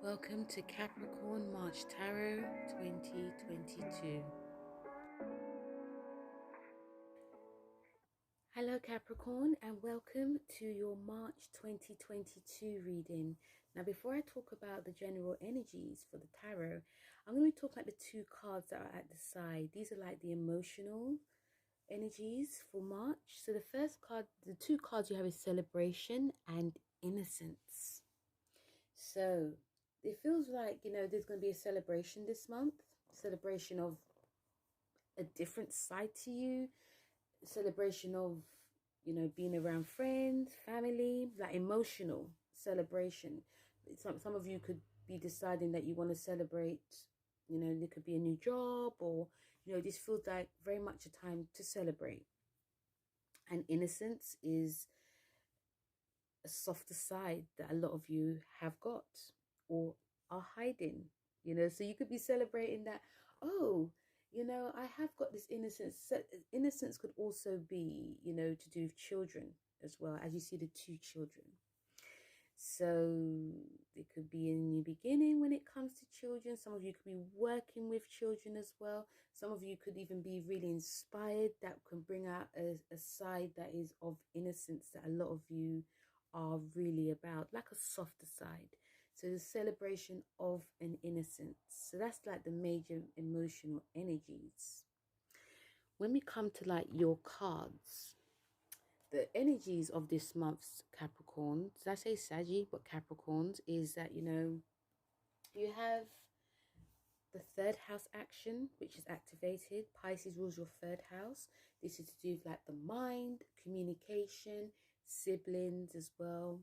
Welcome to Capricorn March Tarot 2022. Hello Capricorn, and welcome to your March 2022 reading. Now before I talk about the general energies for the tarot, I'm going to be talking about the two cards that are at the side. These are like the emotional energies for March. So the first card, the two cards you have is celebration and innocence. So it feels like, there's going to be a celebration this month, celebration of a different side to you, celebration of, being around friends, family, like emotional celebration. Some of you could be deciding that you want to celebrate, there could be a new job, or, this feels like very much a time to celebrate. And innocence is a softer side that a lot of you have got or are hiding, so you could be celebrating that, oh, I have got this innocence. So innocence could also be, to do with children as well, as you see the two children. So it could be a new beginning when it comes to children. Some of you could be working with children as well. Some of you could even be really inspired, that can bring out a side that is of innocence that a lot of you are really about, like a softer side. So the celebration of an innocence. So that's like the major emotional energies. When we come to like your cards, the energies of this month's Capricorns, did I say Saggy, but Capricorns, is that, you have the third house action, which is activated. Pisces rules your third house. This is to do with like the mind, communication, siblings as well.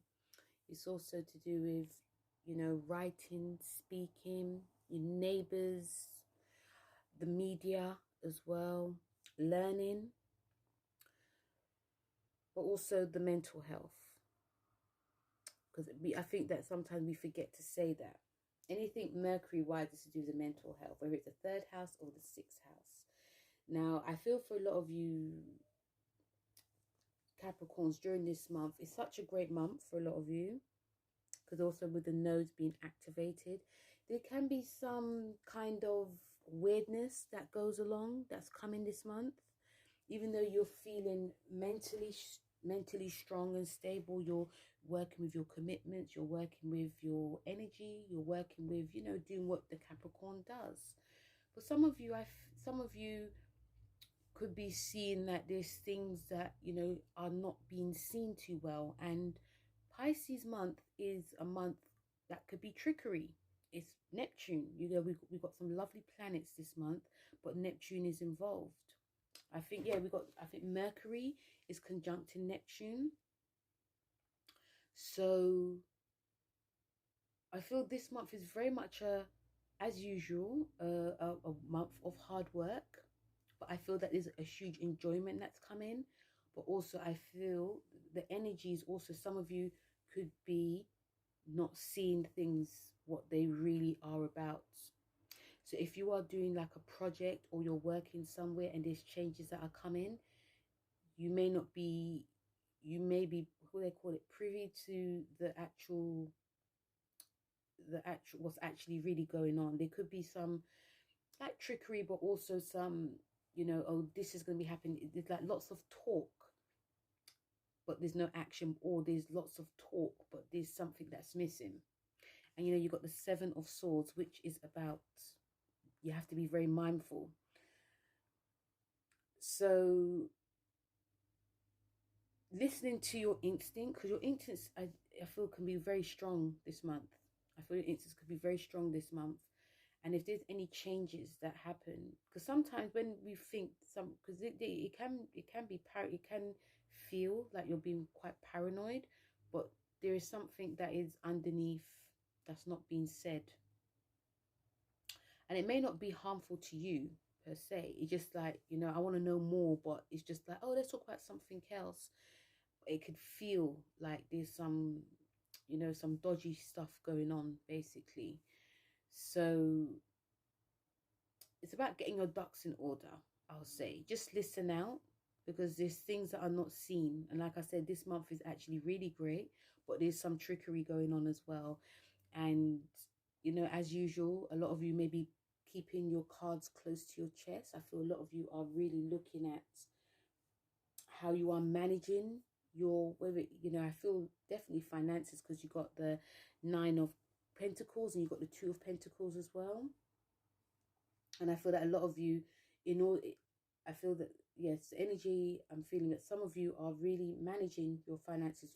It's also to do with, writing, speaking, your neighbors, the media as well, learning, but also the mental health. Because I think that sometimes we forget to say that. Anything Mercury wise is to do with the mental health, whether it's the third house or the sixth house. Now, I feel for a lot of you Capricorns during this month, it's such a great month for a lot of you, because also with the nodes being activated, there can be some kind of weirdness that goes along, that's coming this month. Even though you're feeling mentally strong and stable, you're working with your commitments, you're working with your energy, you're working with, doing what the Capricorn does. But some of you could be seeing that there's things that, are not being seen too well. And Pisces month is a month that could be trickery. It's Neptune. We've got some lovely planets this month, but Neptune is involved. I think Mercury is conjuncting Neptune. So I feel this month is very much as usual, a month of hard work. But I feel that there's a huge enjoyment that's coming. But also I feel the energies also, some of you could be not seeing things what they really are about. So if you are doing like a project, or you're working somewhere and there's changes that are coming, you may be, what they call it, privy to the actual what's actually really going on. There could be some like trickery, but also some, oh, this is going to be happening. There's like lots of talk, but there's no action, or there's lots of talk, but there's something that's missing. And you've got the Seven of Swords, which is about, you have to be very mindful. So listening to your instinct, because your instincts, I feel, can be very strong this month. I feel your instincts could be very strong this month. And if there's any changes that happen, because sometimes when we think because it can feel like you're being quite paranoid, but there is something that is underneath that's not being said. And it may not be harmful to you per se. It's just like, I want to know more, but it's just like, oh, let's talk about something else. It could feel like there's some, some dodgy stuff going on, basically. So it's about getting your ducks in order, I'll say. Just listen out, because there's things that are not seen. And like I said, this month is actually really great, but there's some trickery going on as well. And you know, as usual, a lot of you may be keeping your cards close to your chest. I feel a lot of you are really looking at how you are managing your, whether, you know, I feel definitely finances, because you got the Nine of Pentacles and you got the Two of Pentacles as well. And I feel that a lot of you, in all, I feel that, yes, energy, I'm feeling that some of you are really managing your finances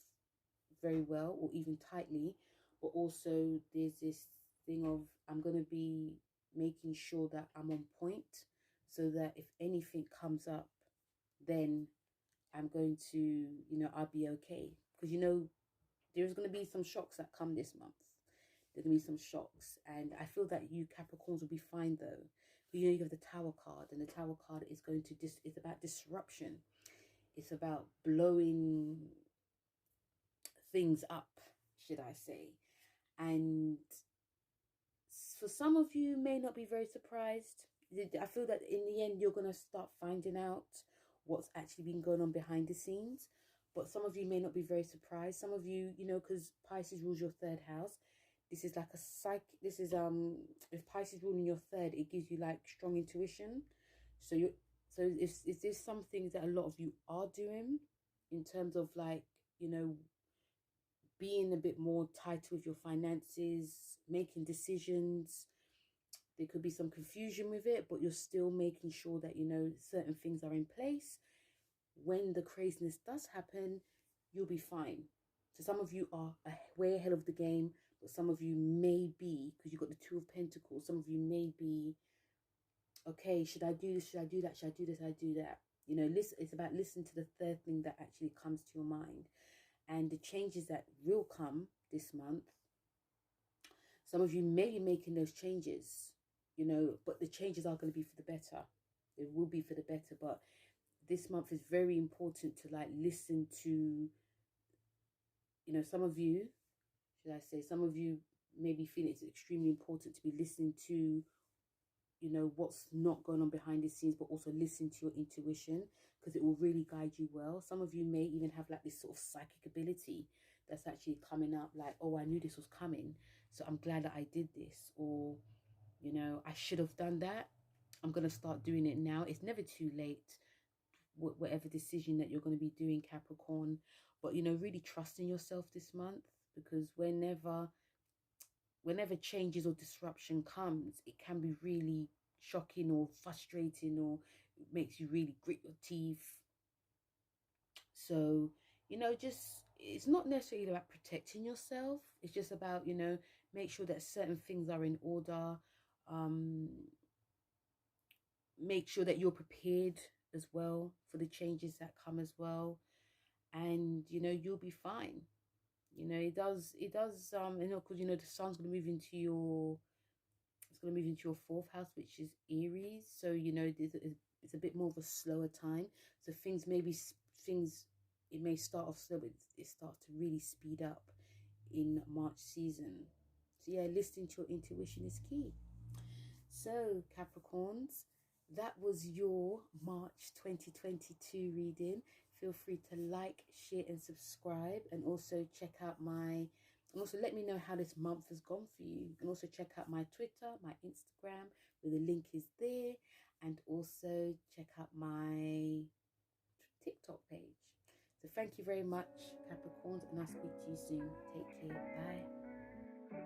very well, or even tightly, but also there's this thing of, I'm going to be making sure that I'm on point, so that if anything comes up, then I'm going to, you know, I'll be okay. Because, you know, there's going to be some shocks that come this month. There's going to be some shocks. And I feel that you Capricorns will be fine though. But, you know, you have the Tower card, and the Tower card is going to it's about disruption. It's about blowing things up, should I say. And for some of you may not be very surprised. I feel that in the end, you're going to start finding out what's actually been going on behind the scenes. But some of you may not be very surprised. Some of you, you know, because Pisces rules your third house. This is like a this is, if Pisces ruling your third, it gives you like strong intuition. So is this something that a lot of you are doing in terms of, like, you know, being a bit more tight with your finances, making decisions? There could be some confusion with it, but you're still making sure that, you know, certain things are in place. When the craziness does happen, you'll be fine. So some of you are way ahead of the game, but some of you may be, because you've got the Two of Pentacles, some of you may be, okay, should I do this? Should I do that? Should I do this? Should I do that? You know, listen, it's about listening to the third thing that actually comes to your mind. And the changes that will come this month, some of you may be making those changes, you know, but the changes are going to be for the better. It will be for the better. But this month is very important to, like, listen to, you know, some of you, should I say, some of you maybe feel it's extremely important to be listening to, you know, what's not going on behind the scenes, but also listen to your intuition, because it will really guide you well. Some of you may even have like this sort of psychic ability that's actually coming up, like, oh, I knew this was coming, so I'm glad that I did this. Or, you know, I should have done that, I'm going to start doing it now. It's never too late, whatever decision that you're going to be doing, Capricorn. But, you know, really trust in yourself this month, because whenever changes or disruption comes, it can be really shocking or frustrating, or it makes you really grit your teeth. So, you know, just, it's not necessarily about protecting yourself. It's just about, you know, make sure that certain things are in order. Make sure that you're prepared as well for the changes that come as well. And, you know, you'll be fine. You know, it does, you know, because, you know, the sun's going to move into your, it's going to move into your fourth house, which is Aries. So, you know, it's a bit more of a slower time. So things it may start off slow, but it starts to really speed up in March season. So yeah, listening to your intuition is key. So Capricorns, that was your March 2022 reading. Feel free to like, share and subscribe, and also check out and also let me know how this month has gone for you. And also check out my Twitter, my Instagram, where the link is there. And also check out my TikTok page. So thank you very much, Capricorns, and I'll speak to you soon. Take care. Bye.